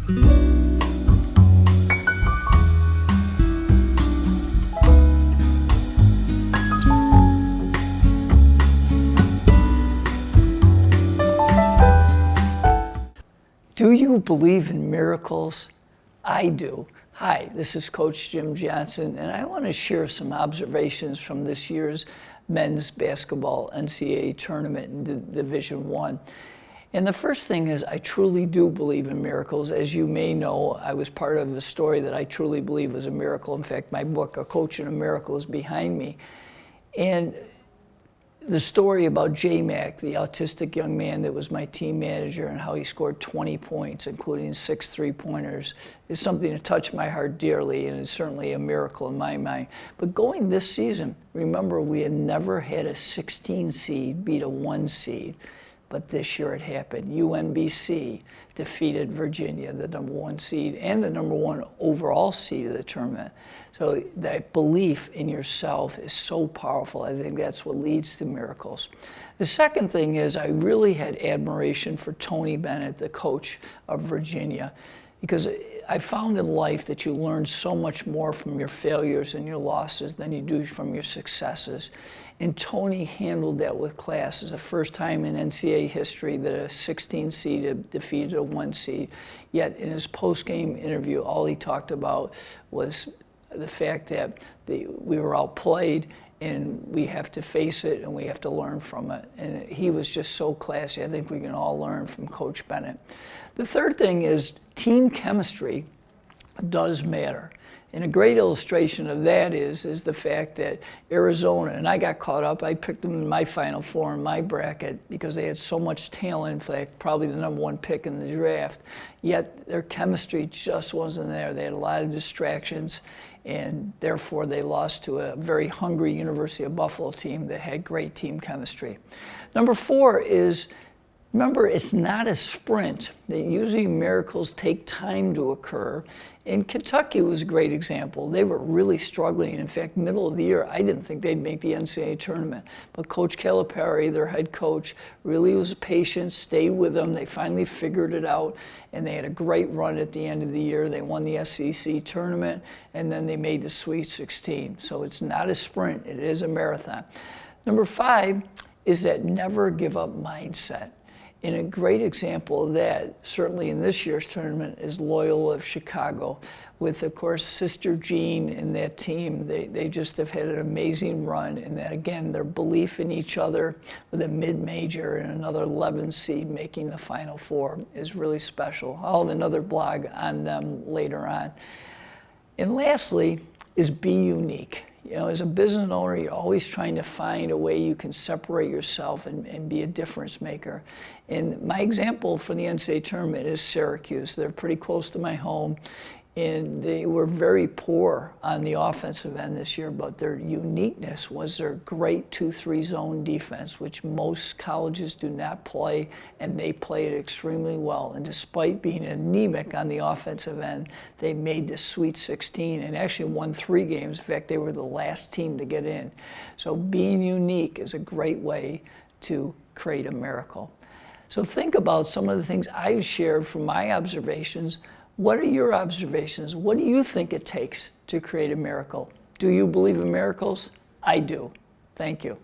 Do you believe in miracles? I do. Hi, this is Coach Jim Johnson, and I want to share some observations from this year's men's basketball NCAA tournament in Division I. And the first thing is, I truly do believe in miracles. As you may know, I was part of a story that I truly believe was a miracle. In fact, my book, A Coach in a Miracle, is behind me. And the story about J-Mac, the autistic young man that was my team manager, and how he scored 20 points, including 6 3-pointers, is something that touched my heart dearly, and is certainly a miracle in my mind. But going this season, remember, we had never had a 16 seed beat a 1 seed. But this year it happened. UMBC defeated Virginia, the number 1 seed, and the number 1 overall seed of the tournament. So that belief in yourself is so powerful. I think that's what leads to miracles. The second thing is, I really had admiration for Tony Bennett, the coach of Virginia, because I found in life that you learn so much more from your failures and your losses than you do from your successes. And Tony handled that with class. It's the first time in NCAA history that a 16 seed had defeated a 1 seed. Yet in his post-game interview, all he talked about was the fact that we were outplayed, and we have to face it and we have to learn from it. And he was just so classy. I think we can all learn from Coach Bennett. The third thing is, team chemistry does matter. And a great illustration of that is the fact that Arizona, and I got caught up, I picked them in my Final Four in my bracket because they had so much talent, in fact, probably the number 1 pick in the draft, yet their chemistry just wasn't there. They had a lot of distractions, and therefore they lost to a very hungry University of Buffalo team that had great team chemistry. Number 4 is, remember, it's not a sprint. That usually miracles take time to occur. And Kentucky was a great example. They were really struggling. In fact, middle of the year, I didn't think they'd make the NCAA tournament. But Coach Calipari, their head coach, really was patient, stayed with them. They finally figured it out, and they had a great run at the end of the year. They won the SEC tournament, and then they made the Sweet 16. So it's not a sprint, it is a marathon. Number 5 is that never give up mindset. And a great example of that, certainly in this year's tournament, is Loyola of Chicago, with, of course, Sister Jean and that team. They just have had an amazing run, and that, again, their belief in each other with a mid-major and another 11 seed making the Final Four is really special. I'll have another blog on them later on. And lastly is be unique. You know, as a business owner, you're always trying to find a way you can separate yourself and be a difference maker. And my example for the NCAA tournament is Syracuse. They're pretty close to my home, and they were very poor on the offensive end this year, but their uniqueness was their great 2-3 zone defense, which most colleges do not play, and they played extremely well. And despite being anemic on the offensive end, they made the Sweet 16 and actually won 3 games. In fact, they were the last team to get in. So being unique is a great way to create a miracle. So think about some of the things I've shared from my observations. What are your observations? What do you think it takes to create a miracle? Do you believe in miracles? I do. Thank you.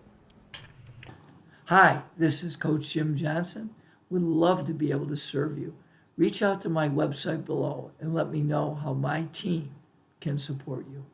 Hi, this is Coach Jim Johnson. Would love to be able to serve you. Reach out to my website below and let me know how my team can support you.